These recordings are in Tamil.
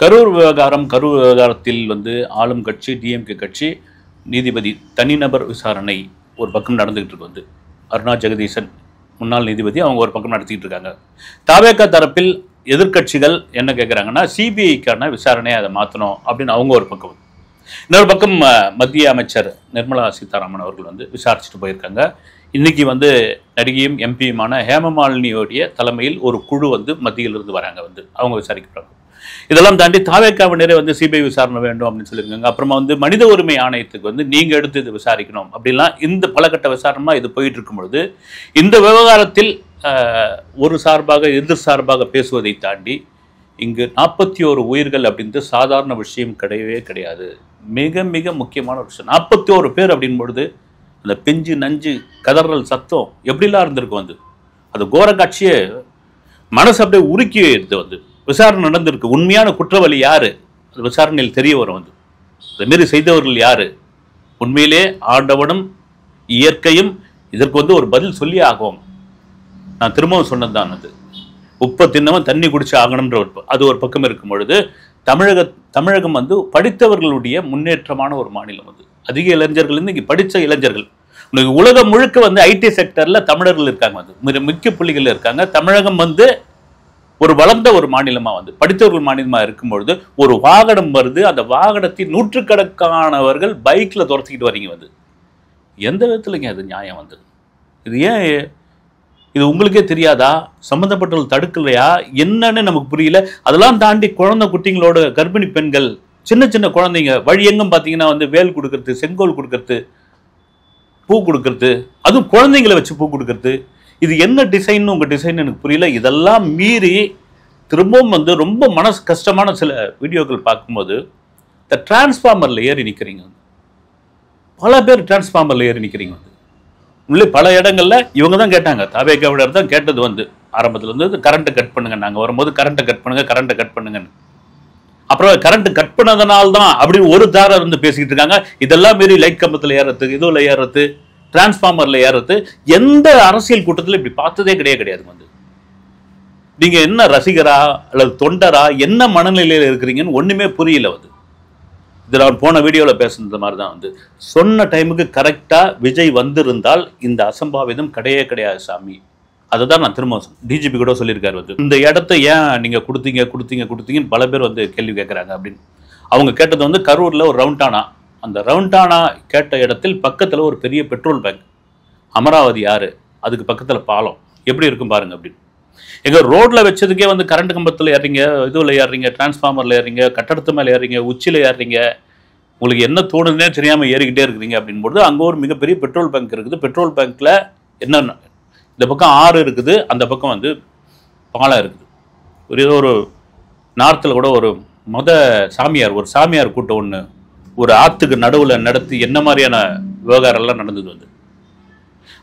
கரூர் விவகாரத்தில் வந்து ஆளும் கட்சி டிஎம்கே கட்சி நீதிபதி தனிநபர் விசாரணை ஒரு பக்கம் நடந்துகிட்டு இருக்கு. வந்து அருணா ஜெகதீசன் முன்னாள் நீதிபதி அவங்க ஒரு பக்கம் நடத்திட்டு இருக்காங்க. தவேக தரப்பில் எதிர்கட்சிகள் என்ன கேட்குறாங்கன்னா சிபிஐக்கான விசாரணையை அதை மாற்றணும் அப்படின்னு அவங்க ஒரு பக்கம். இன்னொரு பக்கம் மத்திய அமைச்சர் நிர்மலா சீதாராமன் அவர்கள் வந்து விசாரிச்சுட்டு போயிருக்காங்க. இன்னைக்கு வந்து நடிகையும் எம்பியுமான ஹேமமாலினியோடைய தலைமையில் ஒரு குழு வந்து மத்தியிலிருந்து வராங்க, வந்து அவங்க விசாரிக்கிறாங்க. இதெல்லாம் தாண்டி தாவேக்காவினரே வந்து சிபிஐ விசாரணை வேண்டும் அப்படின்னு சொல்லியிருக்காங்க. அப்புறமா வந்து மனித உரிமை ஆணையத்துக்கு வந்து நீங்க எடுத்து இது விசாரிக்கணும் அப்படிலாம் இந்த பலகட்ட விசாரணை இது போயிட்டு இருக்கும் பொழுது இந்த விவகாரத்தில் ஒரு சார்பாக எதிர் சார்பாக பேசுவதை தாண்டி இங்கு 41 உயிர்கள் அப்படின்றது சாதாரண விஷயம் கிடையவே கிடையாது. மிக மிக முக்கியமான ஒரு விஷயம். 41 பேர் அப்படின் பொழுது அந்த பிஞ்சு நஞ்சு கதறல் சத்தம் எப்படிலாம் இருந்திருக்கும். வந்து அது கோர காட்சியே மனசு அப்படியே உருக்கி எடுத்து வந்து விசாரணை நடந்திருக்கு. உண்மையான குற்றவாளி யாரு அது விசாரணையில் தெரிய வரும். வந்து அதுமாரி செய்தவர்கள் யாரு, உண்மையிலே ஆண்டவனும் இயற்கையும் இதற்கு வந்து ஒரு பதில் சொல்லி ஆகும். நான் திரும்பவும் சொன்னது தான், அது உப்பை தின்னவன் தண்ணி குடிச்சு ஆகணும்ன்ற அது ஒரு பக்கம் இருக்கும் பொழுது தமிழகம் வந்து படித்தவர்களுடைய முன்னேற்றமான ஒரு மாநிலம். வந்து அதிக இளைஞர்கள் வந்து இங்கே படித்த இளைஞர்கள் உலகம் முழுக்க வந்து ஐடி செக்டர்ல தமிழர்கள் இருக்காங்க, வந்து முக்கிய புள்ளிகள் இருக்காங்க. தமிழகம் வந்து ஒரு வளர்ந்த ஒரு மாநிலமா வந்து படித்தவர்கள் மாநிலமா இருக்கும்பொழுது ஒரு வாகனம் வருது, அந்த வாகனத்தில் நூற்றுக்கணக்கானவர்கள் பைக்ல துரத்திக்கிட்டு வரீங்க. வந்து எந்த விதத்துலங்க அது நியாயம்? வந்து இது ஏன் இது உங்களுக்கே தெரியாதா? சம்பந்தப்பட்டவர்கள் தடுக்கலையா என்னன்னு நமக்கு புரியல. அதெல்லாம் தாண்டி குழந்தை குட்டிங்களோட கர்ப்பிணி பெண்கள் சின்ன சின்ன குழந்தைங்க வழி எங்கும் பார்த்தீங்கன்னா வந்து வேல் கொடுக்கறது, செங்கோல் கொடுக்கறது, பூ கொடுக்கறது, அதுவும் குழந்தைங்களை வச்சு பூ கொடுக்கறது. இது என்ன டிசைன் உங்க டிசைன் எனக்கு புரியல. இதெல்லாம் மீறி திரும்பவும் வந்து ரொம்ப மனசு கஷ்டமான சில வீடியோக்கள் பார்க்கும்போது இந்த டிரான்ஸ்ஃபார்மர்ல ஏறி நிற்கிறீங்க. பல பேர் டிரான்ஸ்ஃபார்மர்ல ஏறி நிற்கிறீங்க. வந்து உள்ளே பல இடங்கள்ல இவங்க தான் கேட்டாங்க, தாவேக்காவினர் தான் கேட்டது. வந்து ஆரம்பத்தில் இருந்து கரண்ட்டை கட் பண்ணுங்க, நாங்கள் வரும்போது கரண்ட்டை கட் பண்ணுங்க, கரண்ட்டை கட் பண்ணுங்கன்னு. அப்புறம் கரண்ட் கட் பண்ணதுனால தான் அப்படின்னு ஒரு தார இருந்து பேசிக்கிட்டு இருக்காங்க. இதெல்லாம் மீறி லைட் கம்பத்தில் ஏறது, இதுல ஏறது, டிரான்ஸ்ஃபார்மர்ல ஏறது எந்த அரசியல் கூட்டத்தில் இப்படி பார்த்ததே கிடையாது. வந்து நீங்க என்ன ரசிகரா அல்லது தொண்டரா என்ன மனநிலையில் இருக்கிறீங்கன்னு ஒண்ணுமே புரியல. வந்து இதில் அவர் போன வீடியோவில் பேசுனது மாதிரி தான். வந்து சொன்ன டைமுக்கு கரெக்டாக விஜய் வந்திருந்தால் இந்த அசம்பாவிதம் கிடையாது சாமி. அதை தான் நான் திரும்ப டிஜிபி கூட சொல்லியிருக்காரு. வந்து இந்த இடத்த ஏன் நீங்கள் கொடுத்தீங்கன்னு பல பேர் வந்து கேள்வி கேட்குறாங்க அப்படின்னு. அவங்க கேட்டது வந்து கரூரில் ஒரு ரவுண்டானா, அந்த ரவுண்டானா கேட்ட இடத்தில் பக்கத்தில் ஒரு பெரிய பெட்ரோல் பேங்க், அமராவதி ஆறு, அதுக்கு பக்கத்தில் பாலம் எப்படி இருக்கும் பாருங்க அப்படின்னு. எங்கள் ரோட்டில் வச்சதுக்கே வந்து கரண்ட் கம்பத்தில் ஏறீங்க, இதுவில் ஏறுறீங்க, டிரான்ஸ்ஃபார்மரில் ஏறீங்க, கட்டடத்து மேலே ஏறீங்க, உச்சியில் ஏறுறீங்க, உங்களுக்கு என்ன தோணுதுன்னே தெரியாமல் ஏறிக்கிட்டே இருக்கிறீங்க அப்படின்போது அங்கே ஒரு மிகப்பெரிய பெட்ரோல் பேங்க் இருக்குது. பெட்ரோல் பேங்க்கில் என்னென்ன இந்த பக்கம் ஆறு இருக்குது, அந்த பக்கம் வந்து பாலம் இருக்குது. ஒரு நார்த்தில் கூட ஒரு ஒரு சாமியார் கூட்டம் ஒன்று ஒரு ஆற்றுக்கு நடுவில் நடத்தி என்ன மாதிரியான விவகாரம்லாம் நடந்தது. வந்து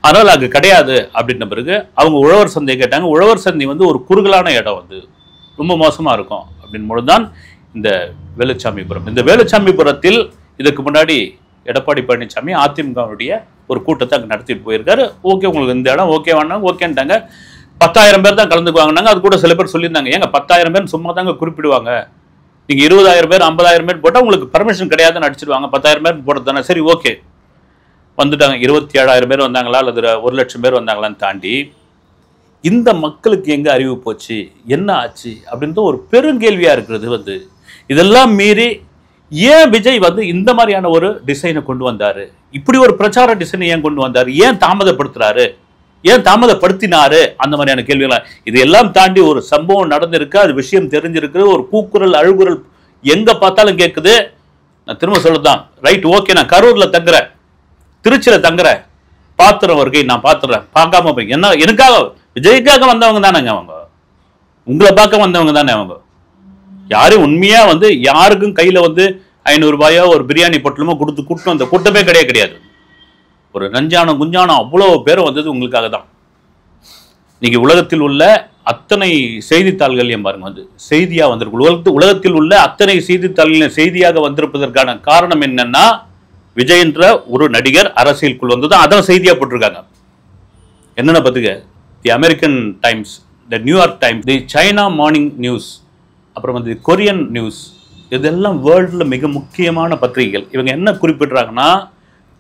அதனால் அங்கே கிடையாது அப்படின்ற பிறகு அவங்க உழவர் சந்தையை கேட்டாங்க. உழவர் சந்தை வந்து ஒரு குறுகலான இடம், வந்து ரொம்ப மோசமாக இருக்கும் அப்படின்போது தான் இந்த வேலுச்சாமிபுரம். இந்த வேலுச்சாமிபுரத்தில் இதுக்கு முன்னாடி எடப்பாடி பழனிசாமி அதிமுகவுடைய ஒரு கூட்டத்தை அங்கே நடத்திட்டு போயிருக்காரு. ஓகே, உங்களுக்கு இந்த இடம் ஓகே வேணாங்க, ஓகேன்ட்டாங்க. 10,000 பேர் தான் கலந்துக்குவாங்கன்னாங்க. அது கூட சில பேர் சொல்லியிருந்தாங்க, ஏங்க 10,000 பேர் சும்மா தாங்க குறிப்பிடுவாங்க, நீங்கள் 20,000 பேர் 50,000 பேர் போட்டால் உங்களுக்கு பர்மிஷன் கிடையாதுன்னு அடிச்சிடுவாங்க, 10,000 பேர் போட்டது தானே. சரி, ஓகே வந்துட்டாங்க. 27,000 பேர் வந்தாங்களா அல்லது 1,00,000 பேர் வந்தாங்களான்னு தாண்டி இந்த மக்களுக்கு எங்கே அறிவு போச்சு, என்ன ஆச்சு அப்படின்ற ஒரு பெருங்கேள்வியாக இருக்கிறது. வந்து இதெல்லாம் மீறி ஏன் விஜய் வந்து இந்த மாதிரியான ஒரு டிசைனை கொண்டு வந்தாரு, இப்படி ஒரு பிரச்சார டிசைனை ஏன் கொண்டு வந்தாரு, ஏன் தாமதப்படுத்துறாரு, ஏன் தாமதப்படுத்தினாரு, அந்த மாதிரியான கேள்விகள். இதையெல்லாம் தாண்டி ஒரு சம்பவம் நடந்திருக்கு, அது விஷயம் தெரிஞ்சிருக்கு, ஒரு கூக்குரல் அழுகுரல் எங்க பார்த்தாலும் கேட்குது. நான் திரும்ப சொல்லதான், ரைட், ஓகே, நான் கரூர்ல தங்குறேன், திருச்சியில் தங்குறேன், பாத்திரம் வருகை நான் பார்த்துறேன், பார்க்காம போய் என்ன எனக்காக விஜய்க்காக வந்தவங்க தானேங்க அவங்க, உங்களை பார்க்க வந்தவங்க தானே அவங்க. யாரும் உண்மையா வந்து யாருக்கும் கையில வந்து 500 ரூபாயோ ஒரு பிரியாணி பொட்டலமோ கொடுத்து கூட்டம் அந்த கூட்டமே கிடையாது. ஒரு நஞ்சானம் குஞ்சானம் அவ்வளோ பேரும் வந்தது உங்களுக்காக தான். நீங்க உலகத்தில் உள்ள அத்தனை செய்தித்தாள்களையும் பாருங்க, வந்து செய்தியா வந்திருக்கு. உலகத்தில் உள்ள அத்தனை செய்தித்தாள்களையும் செய்தியாக வந்திருப்பதற்கான காரணம் என்னன்னா, விஜய் என்ற ஒரு நடிகர் அரசியலுக்குள் வந்தது. அதான் செய்தியா போட்டிருக்காங்க. என்னென்ன பார்த்துக்க, தி அமெரிக்கன் டைம்ஸ், தி நியூயார்க் டைம்ஸ், தி சைனா மார்னிங் நியூஸ், அப்புறம் வந்து கொரியன் நியூஸ், இதெல்லாம் வேர்ல்டில் மிக முக்கியமான பத்திரிகைகள். இவங்க என்ன குறிப்பிடுறாங்கன்னா,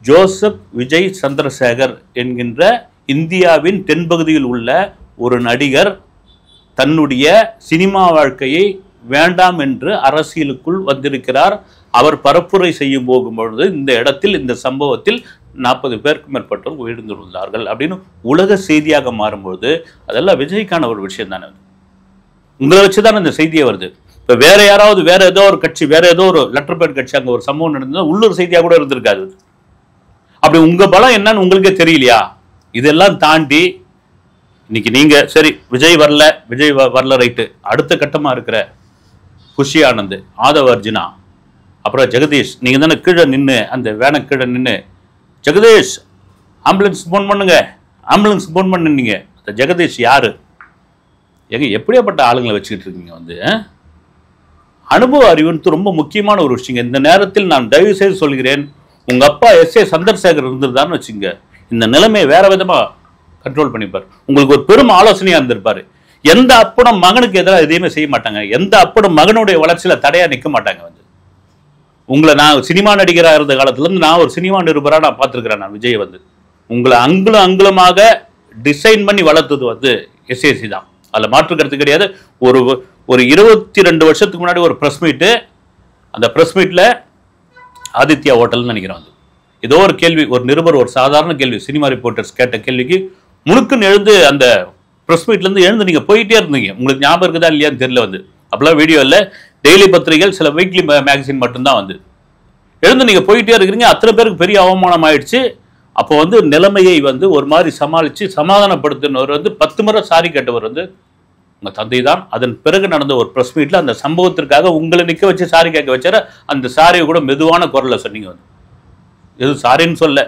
ஜோசப் விஜய் சந்திரசேகர் என்கின்ற இந்தியாவின் தென்பகுதியில் உள்ள ஒரு நடிகர் தன்னுடைய சினிமா வாழ்க்கையை வேண்டாம் என்று அரசியலுக்குள் வந்திருக்கிறார். அவர் பரப்புரை செய்யும் போகும்பொழுது இந்த இடத்தில் இந்த சம்பவத்தில் 40 பேருக்கும் மேற்பட்டோர் உயிரிழந்துள்ளார்கள் அப்படின்னு உலக செய்தியாக மாறும்பொழுது அதெல்லாம் விஜய்க்கான ஒரு விஷயம் தானே. உங்களை வச்சுதான் இந்த செய்தியே வருது. இப்போ வேற யாராவது வேற ஏதோ ஒரு கட்சி, வேற ஏதோ ஒரு லெட்டர் பேட் கட்சி அங்கே ஒரு சம்பவம் நடந்ததுன்னா உள்ளூர் செய்தியாக கூட இருந்திருக்காது. அப்படி உங்க பலம் என்னன்னு உங்களுக்கே தெரியலையா? இதெல்லாம் தாண்டி இன்னைக்கு நீங்க சரி விஜய் வரல ரைட்டு, அடுத்த கட்டமா இருக்கிற குஷி ஆனந்த், ஆதவ் அர்ஜுனா, அப்புறம் ஜெகதீஷ், நீங்க தானே கீழே நின்று அந்த வேனை கீழே நின்று ஜெகதீஷ் ஆம்புலன்ஸ் ஃபோன் பண்ணுங்க, ஆம்புலன்ஸ் ஃபோன் பண்ணுனீங்க. அந்த ஜெகதீஷ் யாரு? எங்க எப்படியாப்பட்ட ஆளுங்களை வச்சுக்கிட்டு இருக்கீங்க? வந்து அனுபவ அறிவுன்னு ரொம்ப முக்கியமான ஒரு விஷயம். இந்த நேரத்தில் நான் தயவு செய்து சொல்கிறேன், உங்க அப்பா எஸ்.ஏ. சந்திரசேகர் இருந்திருந்தான்னு வச்சுங்க, இந்த நிலைமையை வேற விதமா கண்ட்ரோல் பண்ணிப்பார். உங்களுக்கு ஒரு பெரும் ஆலோசனையா இருந்திருப்பாரு. எந்த அப்பனும் மகனுக்கு எதிராக எதையுமே செய்ய மாட்டாங்க. எந்த அப்பனும் மகனுடைய வளர்ச்சியில தடையா நிற்க மாட்டாங்க. வந்து உங்களை நான் சினிமா நடிகராக இருந்த காலத்திலிருந்து நான் ஒரு சினிமா நிருபராக நான் பார்த்துருக்கிறேன். நான் விஜய் வந்து உங்களை அங்குலமாக டிசைன் பண்ணி வளர்த்தது வந்து எஸ்ஏசி தான். அதில் மாற்றுக்கிறது கிடையாது. ஒரு 22 வருஷத்துக்கு முன்னாடி ஒரு ப்ரெஸ் மீட்டு, அந்த ப்ரெஸ் மீட்டில் ஆதித்யா ஹோட்டல்னு நினைக்கிறேன். வந்து ஏதோ ஒரு கேள்வி, ஒரு நிருபர் ஒரு சாதாரண கேள்வி, சினிமா ரிப்போர்ட்டர்ஸ் கேட்ட கேள்விக்கு முழுக்குன்னு எழுந்து அந்த ப்ரெஸ் மீட்லேருந்து எழுந்து நீங்கள் போயிட்டே இருந்தீங்க. உங்களுக்கு ஞாபகம் இருக்குதா இல்லையான்னு தெரியல. வந்து அப்போலாம் வீடியோ இல்லை, டெய்லி பத்திரிகைகள், சில வீக்லி மேகசின் மட்டும்தான். வந்து எழுந்து நீங்கள் போயிட்டே இருக்கிறீங்க. அத்தனை பேருக்கு பெரிய அவமானம் ஆயிடுச்சு. அப்போ வந்து நிலைமையை வந்து ஒரு மாதிரி சமாளித்து சமாதானப்படுத்தினவர் வந்து 10 முறை சாரி கேட்டவர் வந்து உங்கள் தந்தை தான். அதன் பிறகு நடந்த ஒரு ப்ரெஸ் மீட்டில் அந்த சம்பவத்திற்காக உங்களை நிற்க வச்சு சாரி கேட்க வச்சார. அந்த சாரியை கூட மெதுவான குரலில் சொன்னீங்க. வந்து எதுவும் சாரின்னு சொல்ல,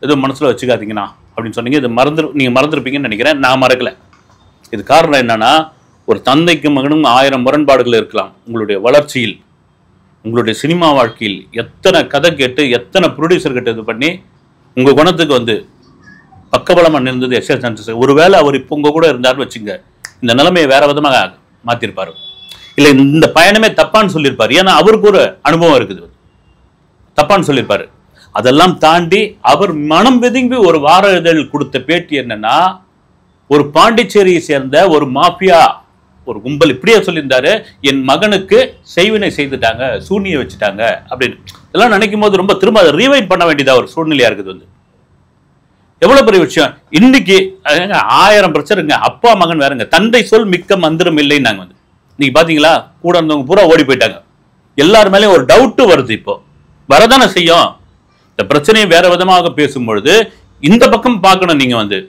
எதுவும் மனசில் வச்சுக்காதீங்கண்ணா அப்படின்னு சொன்னீங்க. இது நீங்கள் மறந்துருப்பீங்கன்னு நினைக்கிறேன். நான் மறக்கலை. இது காரணம் என்னன்னா, ஒரு தந்தைக்கும் மகனும் 1000 முரண்பாடுகள் இருக்கலாம். உங்களுடைய வளர்ச்சியில், உங்களுடைய சினிமா வாழ்க்கையில் எத்தனை கதை கேட்டு, எத்தனை ப்ரொடியூசர் கிட்ட இது பண்ணி உங்கள் குணத்துக்கு வந்து பக்கபலமாக நின்றது எஸ்.ஏ. சந்திரசேகர். ஒருவேளை அவர் இப்போ உங்கள் கூட இருந்தார்னு வச்சுங்க, இந்த நிலைமையை வேற விதமாக மாற்றிருப்பார். இல்லை இந்த பயணமே தப்பான்னு சொல்லியிருப்பார். ஏன்னா அவருக்கு ஒரு அனுபவம் இருக்குது, தப்பான்னு சொல்லியிருப்பாரு. அதெல்லாம் தாண்டி அவர் மனம் வெதுங்கி ஒரு வார இதழ் கொடுத்த பேட்டி என்னன்னா, ஒரு பாண்டிச்சேரியை சேர்ந்த ஒரு மாஃபியா ஒரு கும்பல் இப்படியே சொல்லியிருந்தாரு, என் மகனுக்கு செய்வினை செய்துட்டாங்க, சூனியை வச்சுட்டாங்க அப்படின்னு. இதெல்லாம் நினைக்கும் போது ரொம்ப திரும்ப அதை ரீவைண்ட் பண்ண வேண்டியதா ஒரு சூழ்நிலையா இருக்குது. வந்து எவ்வளவு பெரிய விஷயம். இன்னைக்கு 1000 பிரச்சனைங்க. அப்பா மகன் வேறங்க. தந்தை சொல் மிக்க மந்திரம் இல்லைன்னு நாங்க வந்து இன்னைக்கு பாத்தீங்களா, கூட இருந்தவங்க பூரா ஓடி போயிட்டாங்க. எல்லார் மேலேயும் ஒரு டவுட் வருது. இப்போ வரதானே செய்யும். இந்த பிரச்சனையை வேற விதமாக பேசும்பொழுது இந்த பக்கம் பார்க்கணும். நீங்க வந்து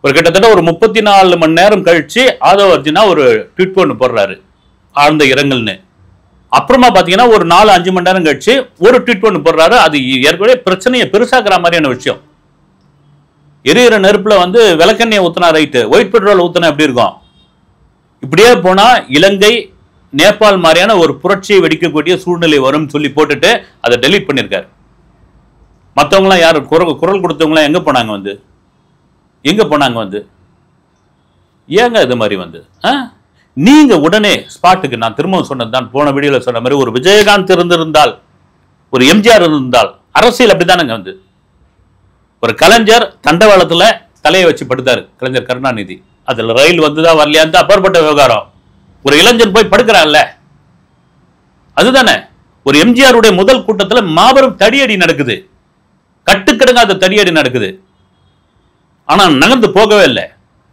ஒரு கிட்டத்தட்ட ஒரு 34 மணி நேரம் கழிச்சு ஆதவ் அர்ஜுனா ஒரு ட்வீட் ஒன்று போடுறாரு, ஆழ்ந்த இரங்கல்னு. அப்புறமா பாத்தீங்கன்னா ஒரு 4-5 மணி நேரம் கழிச்சு ஒரு ட்வீட் ஒன்று போடுறாரு. அது ஏற்கனவே பிரச்சனையை பெருசாக்குற மாதிரியான விஷயம். எரியிற நெருப்புல வந்து விளக்கெண்ணெய் ஊத்தினா ரைட்டு, ஒயிட் பெட்ரோல் ஊத்தினா எப்படி இருக்கும்? இப்படியே போனா இலங்கை, நேபாள் மாதிரியான ஒரு புரட்சியை வெடிக்கக்கூடிய சூழ்நிலை வரும் சொல்லி போட்டுட்டு அதை டெலீட் பண்ணியிருக்காரு. மற்றவங்களாம் யார் குரல் கொடுத்தவங்களாம் எங்க போனாங்க? வந்து எங்க போனாங்க? வந்து ஏங்க இது மாதிரி வந்து நீங்க உடனே ஸ்பாட்டுக்கு, நான் திரும்பவும் சொன்னதுதான், போன வீடியோல சொன்ன மாதிரி, ஒரு விஜயகாந்த் இருந்திருந்தால், ஒரு எம்ஜிஆர் இருந்திருந்தால், அரசியல் அப்படித்தானங்க. வந்து ஒரு கலைஞர் தண்டவாளத்துல தலையை வச்சு படுத்தாரு, கலைஞர் கருணாநிதி. அதுல ரயில் வந்துதான் வரலையான்னு அப்பாற்பட்ட விவகாரம். ஒரு இளைஞன் போய் படுக்கிறான்ல, அதுதானே. ஒரு எம்ஜிஆருடைய முதல் கூட்டத்துல மாபெரும் தடியடி நடக்குது, கட்டுக்கடங்காத தடியடி நடக்குது. ஆனா நகர்ந்து போகவே இல்லை.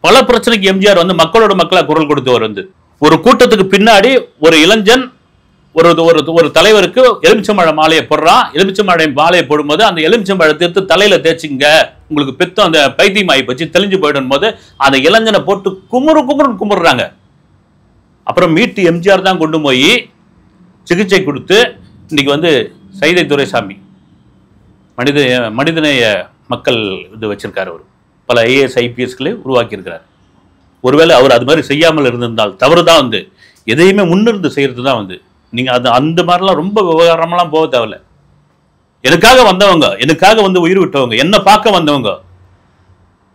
பல பிரச்சனைக்கு எம்ஜிஆர் வந்து மக்களோட மக்களா குரல் கொடுத்தவர். வந்து ஒரு கூட்டத்துக்கு பின்னாடி ஒரு இளைஞன் ஒரு தலைவருக்கு எலுமிச்சம்பழ மாலையை போடுறான். எலுமிச்சம்பழ மாலையை போடும்போது அந்த எலுமிச்சம்பழத்தை எடுத்து தலையில தேய்ச்சிங்க, உங்களுக்கு பெத்தம் அந்த பைத்தியமாயி போச்சு, தெளிஞ்சு போயிடும் போது அந்த இளைஞனை போட்டு குமுறுறாங்க. அப்புறம் மீட்டு எம்ஜிஆர் தான் கொண்டு போய் சிகிச்சை கொடுத்து இன்னைக்கு வந்து சைதை துரைசாமி மனிதநேய மக்கள் இது வச்சிருக்காரு. அவர் பல ஐஏஎஸ் ஐபிஎஸ்களை உருவாக்கி இருக்கிறார். ஒருவேளை அவர் அது மாதிரி செய்யாமல் இருந்திருந்தால் தவறுதான். வந்து எதையுமே முன்னிருந்து செய்யறது தான். வந்து நீங்க அது அந்த மாதிரிலாம் ரொம்ப விவகாரமெல்லாம் போக தேவையில்ல. எனக்காக வந்தவங்க, எனக்காக வந்து உயிர் விட்டவங்க, என்ன பார்க்க வந்தவங்க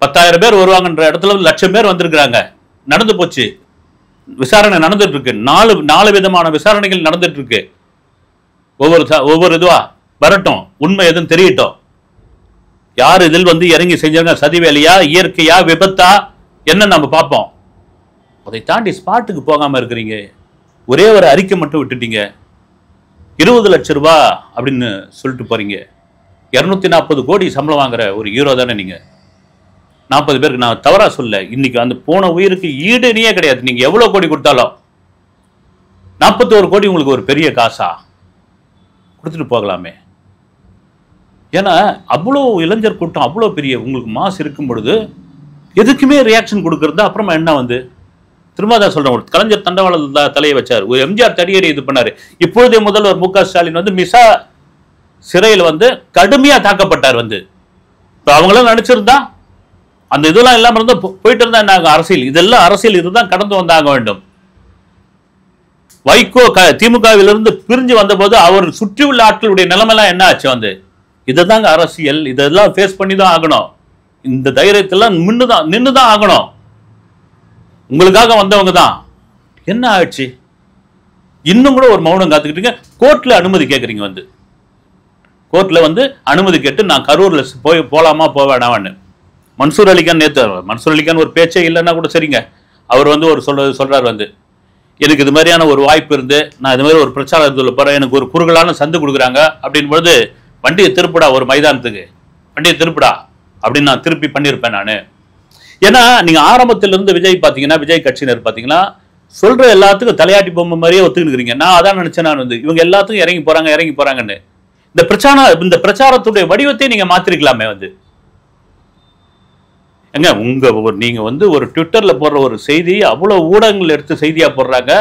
10,000 பேர் வருவாங்கன்ற இடத்துல 1,00,000 பேர் வந்திருக்கிறாங்க. நடந்து போச்சு. விசாரணை நடந்துட்டு இருக்கு. நாலு விதமான விசாரணைகள் நடந்துட்டு இருக்கு. ஒவ்வொரு இதுவா வரட்டும், உண்மை எதுவும் தெரியட்டும். யார் இதில் வந்து இறங்கி செஞ்சாங்க, சதி வேலையா, இயற்கையா, விபத்தா, என்ன நம்ம பார்ப்போம். அதை தாண்டி ஸ்பாட்டுக்கு போகாம இருக்கிறீங்க. ஒரே ஒரு அறிக்கை மட்டும் விட்டுட்டீங்க. 20 லட்சம் ரூபாய் அப்படின்னு சொல்லிட்டு போறீங்க. 240 கோடி சம்பளம் வாங்குற ஒரு ஹீரோ தானே நீங்க. 40 பேருக்கு நான் தவறா சொல்ல. இன்னைக்கு அந்த போன உயிருக்கு ஈடுனே கிடையாது. நீங்க எவ்வளவு கோடி கொடுத்தாலும் 41 கோடி உங்களுக்கு ஒரு பெரிய காசா? கொடுத்துட்டு போகலாமே. ஏன்னா அவ்வளோ இளைஞர் கூட்டம், அவ்வளோ பெரிய உங்களுக்கு மாஸ் இருக்கும் பொழுது எதுக்குமே ரியாக்ஷன் கொடுக்கறது. அப்புறமா என்ன வந்து திரும்ப தான் சொல்றேன், ஒரு கலைஞர் தண்டவாள தலையை வச்சார், ஒரு எம்ஜிஆர் தடியேறி இது பண்ணாரு. இப்பொழுதே முதல்வர் மு.க. ஸ்டாலின் வந்து மிசா சிறையில் வந்து கடுமையா தாக்கப்பட்டார். வந்து அவங்களாம் நினைச்சிருந்தா அந்த இதெல்லாம் இல்லாம இருந்தா போயிட்டு இருந்தா என்ன அரசியல், இதெல்லாம் அரசியல் இதுதான் கடந்து வந்தாக வேண்டும். வைகோ திமுகவிலிருந்து பிரிஞ்சு வந்த போது அவர் சுற்றியுள்ள ஆட்களுடைய நிலைமைலாம் என்ன ஆச்சு? வந்து இதுதாங்க அரசியல், இதெல்லாம் ஃபேஸ் பண்ணி தான் ஆகணும். இந்த தைரியத்தெல்லாம் நின்றுதான் ஆகணும். உங்களுக்காக வந்தவங்க தான். என்ன ஆச்சு? இன்னும் கூட ஒரு மௌனம் காத்துக்கிட்டீங்க. கோர்ட்ல அனுமதி கேட்குறீங்க. வந்து கோர்ட்ல வந்து அனுமதி கேட்டு நான் கரூர்ல போலாமா போவேடான்னு. மன்சூர் அலிகான் நேற்று, மன்சூர் அலிகான் ஒரு பேச்சே இல்லைன்னா கூட சரிங்க, அவர் வந்து ஒரு சொல்றாரு வந்து, எனக்கு இது மாதிரியான ஒரு வாய்ப்பு இருந்து நான் இது மாதிரி ஒரு பிரச்சாரத்தில் போறேன், எனக்கு ஒரு குறுகலான சந்து கொடுக்குறாங்க அப்படின் பொழுது வண்டியை திருப்பிடா, ஒரு மைதானத்துக்கு வண்டியை திருப்பிடா அப்படின்னு நான் திருப்பி பண்ணியிருப்பேன் நான். ஏன்னா நீங்க ஆரம்பத்திலிருந்து விஜய் பார்த்தீங்கன்னா, விஜய் கட்சியினர் பார்த்தீங்கன்னா சொல்ற எல்லாத்துக்கும் தலையாட்டி பொம்மை மாதிரியே ஒத்துக்கிட்டு. நான் அதான் நினைச்சேன். நான் வந்து இவங்க எல்லாத்துக்கும் இறங்கி போறாங்கன்னு இந்த பிரச்சாரத்துடைய வடிவத்தை நீங்க மாத்திருக்கலாமே. வந்து எங்க நீங்க வந்து ஒரு ட்விட்டர்ல போடுற ஒரு செய்தி அவ்வளவு ஊடகங்கள் எடுத்து செய்தியா போடுறாங்க.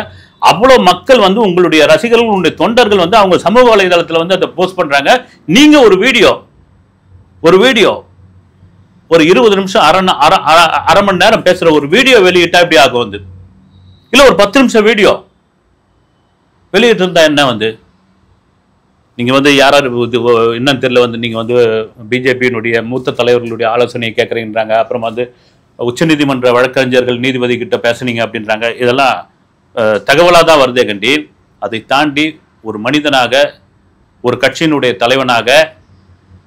அவ்வளவு மக்கள் வந்து உங்களுடைய ரசிகர்கள், உங்களுடைய தொண்டர்கள் வந்து அவங்க சமூக வலைதளத்தில் வந்து அதை போஸ்ட் பண்றாங்க. நீங்க ஒரு வீடியோ ஒரு 20 நிமிஷம் அரை மணி நேரம் பேசுற ஒரு வீடியோ வெளியிட்டா எப்படி ஆகும்? வந்து இல்ல ஒரு 10 நிமிஷம் வீடியோ வெளியிட்டு இருந்தா என்ன? வந்து நீங்க வந்து யாராரு என்னன்னு தெரியல, வந்து நீங்க வந்து பிஜேபியினுடைய மூத்த தலைவர்களுடைய ஆலோசனையை கேட்கறீங்கன்றாங்க. அப்புறம் வந்து உச்சநீதிமன்ற வழக்கறிஞர்கள் நீதிபதி கிட்ட பேசுனீங்க அப்படின்றாங்க. இதெல்லாம் தகவலாக தான் வருதே கண்டி. அதை தாண்டி ஒரு மனிதனாக, ஒரு கட்சியினுடைய தலைவனாக,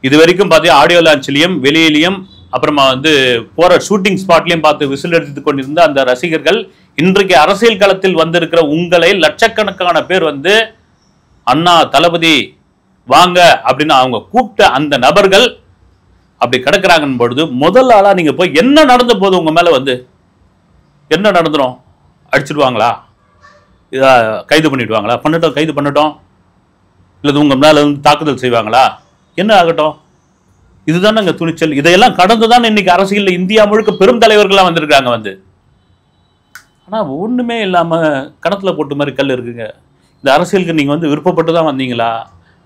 இது வரைக்கும் பார்த்தீங்கன்னா ஆடியோ லான்ச்லையும் வெளியிலையும் அப்புறமா வந்து போற ஷூட்டிங் ஸ்பாட்லையும் பார்த்து விசில் எடுத்து கொண்டிருந்த அந்த ரசிகர்கள் இன்றைக்கு அரசியல் களத்தில் வந்திருக்கிற உங்களை லட்சக்கணக்கான பேர் வந்து அண்ணா தளபதி வாங்க அப்படின்னு அவங்க கூப்பிட்ட அந்த நபர்கள் அப்படி கிடக்குறாங்கன்னு பொழுது முதல் ஆளா நீங்க போய் என்ன நடந்த போது உங்க மேல வந்து என்ன நடந்துரும்? அடிச்சிடுவாங்களா? கைது பண்ணிடுவாங்களா? கைது பண்ணட்டும். இல்லை உங்க மேல வந்து தாக்குதல் செய்வாங்களா? என்ன ஆகட்டும்? இதுதான் நாங்க துணிச்சல். இதையெல்லாம் கடந்துதான் இன்னைக்கு அரசியல் இந்தியா முழுக்க பெரும் தலைவர்களா வந்திருக்காங்க. வந்து ஆனா ஒண்ணுமே இல்லாம கணத்துல போட்டு மாதிரி கல் இருக்குங்க. இந்த அரசியலுக்கு நீங்க வந்து விருப்பப்பட்டு தான் வந்தீங்களா,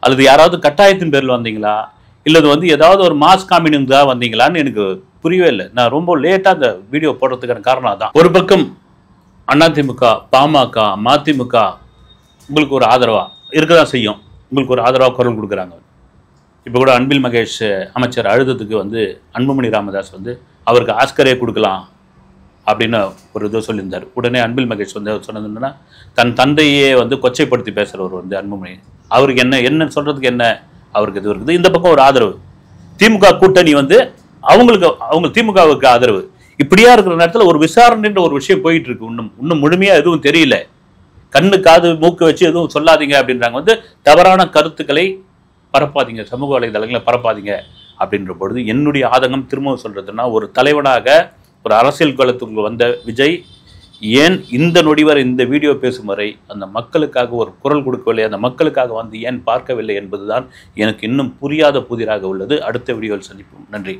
அல்லது யாராவது கட்டாயத்தின் பேரில் வந்தீங்களா, இல்லது வந்து ஏதாவது ஒரு மாஸ் காமினிங் தான் வந்தீங்களான்னு எனக்கு புரியவே இல்லை. நான் ரொம்ப லேட்டா அந்த வீடியோ போடுறதுக்கான காரணம் தான். ஒரு பக்கம் அதிமுக, பாமக, மதிமுக உங்களுக்கு ஒரு ஆதரவா இருக்கதான் செய்யும். உங்களுக்கு ஒரு ஆதரவா குரல் கொடுக்குறாங்க. இப்போ கூட அன்பில் மகேஷ் அமைச்சர் அழுதத்துக்கு வந்து அன்புமணி ராமதாஸ் வந்து அவருக்கு ஆஸ்கரே கொடுக்கலாம் அப்படின்னு ஒரு இது சொல்லியிருந்தார். உடனே அன்பில் மகேஷ் வந்து சொன்னது என்னன்னா, தன் தந்தையே வந்து கொச்சைப்படுத்தி பேசுறவர் வந்து அன்புமணி, அவருக்கு என்ன சொல்றதுக்கு என்ன அவருக்கு இது இருக்குது. இந்த பக்கம் ஒரு ஆதரவு, திமுக கூட்டணி வந்து அவங்க திமுகவுக்கு ஆதரவு. இப்படியா இருக்கிற நேரத்தில் ஒரு விசாரணைன்ற ஒரு விஷயம் போயிட்டு இருக்கு. இன்னும் முழுமையா எதுவும் தெரியல. கண்ணு காது மூக்கு வச்சு எதுவும் சொல்லாதீங்க அப்படின்றாங்க. வந்து தவறான கருத்துக்களை பரப்பாதீங்க, சமூக வலைதளங்களை பரப்பாதீங்க அப்படின்ற பொழுது என்னுடைய ஆதங்கம் திரும்பவும் சொல்றதுன்னா, ஒரு தலைவனாக ஒரு அரசியல் களத்துக்கு வந்த விஜய் ஏன் இந்த நொடிவர் இந்த வீடியோ பேசும் வரை அந்த மக்களுக்காக ஒரு குரல் கொடுக்கவில்லை, அந்த மக்களுக்காக வந்து ஏன் பார்க்கவில்லை என்பதுதான் எனக்கு இன்னும் புரியாத புதிராக உள்ளது. அடுத்த வீடியோவில் சந்திப்போம். நன்றி.